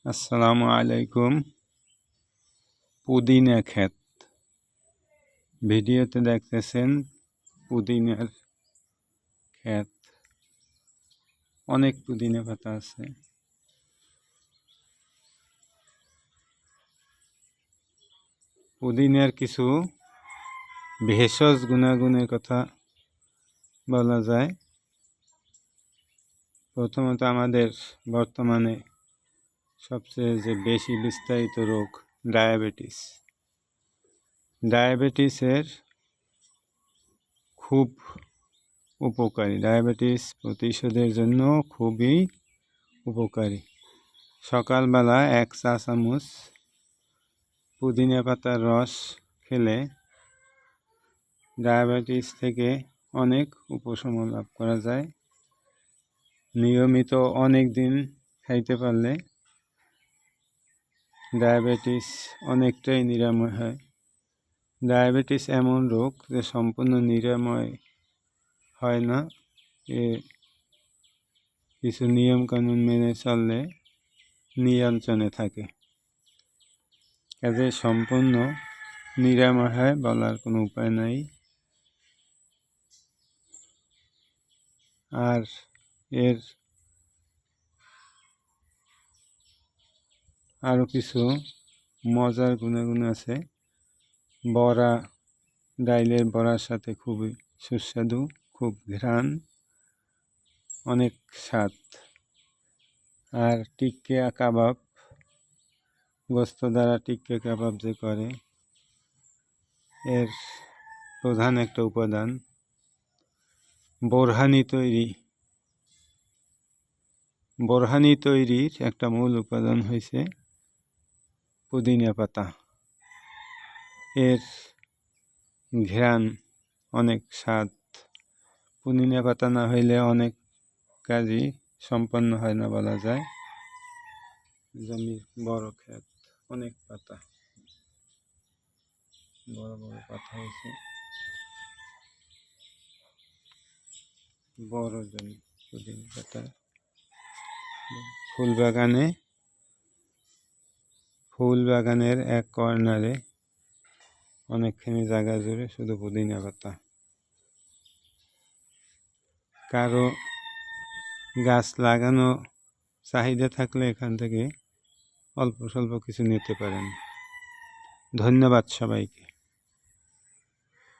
আসসালামু আলাইকুম। পুদিনা ক্ষেত ভিডিওতে দেখতেছেন পুদিনার ক্ষেত। অনেক পুদিনা পাতা আছে। পুদিনার কিছু ভেষজ গুণাগুণের কথা বলা যায়। প্রথমত আমাদের বর্তমানে সবচেয়ে যে বেশি বিস্তারিত রোগ ডায়াবেটিসের খুব উপকারী। ডায়াবেটিস প্রতিরোধের জন্য খুবই উপকারী। সকালবেলা 1 চা চামচ পুদিনা পাতার রস খেলে ডায়াবেটিস থেকে অনেক উপশম লাভ করা যায়। নিয়মিত অনেক দিন খাইতে পারলে ডায়াবেটিস অনেকটাই নিরাময় হয়। ডায়াবেটিস এমন রোগ যে সম্পূর্ণ নিরাময় হয় না, কিছু নিয়মকানুন মেনে চললে নিয়ন্ত্রণে থাকে। কাজে সম্পূর্ণ নিরাময় হয় বলার কোনো উপায় নাই। আর এর আরও কিছু মজার গুণাগুণ আছে। বড়া, ডাইলের বড়ার সাথে খুবই সুস্বাদু, খুব ঘ্রাণ, অনেক স্বাদ। আর টিক্কা কাবাব, গোস্ত দ্বারা টিক্কা কাবাব যে করে, এর প্রধান একটা উপাদান বোরহানি তৈরির একটা মূল উপাদান হয়েছে পুদিনা পাতা। এর ঘ্রাণ, অনেক স্বাদ। পুদিনা পাতা না হইলে অনেক কাজই সম্পন্ন হয় না বলা যায়। জমির বড় ক্ষেত, অনেক পাতা, বড় বড় পাতা হয়েছে, বড় জমি পুদিনা পাতা। ফুল বাগানের এক কর্নারে অনেকখানি জায়গা জুড়ে শুধু পুদিনা পাতা। কারো গাছ লাগানো চাহিদা থাকলে এখান থেকে অল্প স্বল্প কিছু নিতে পারেন। ধন্যবাদ সবাইকে।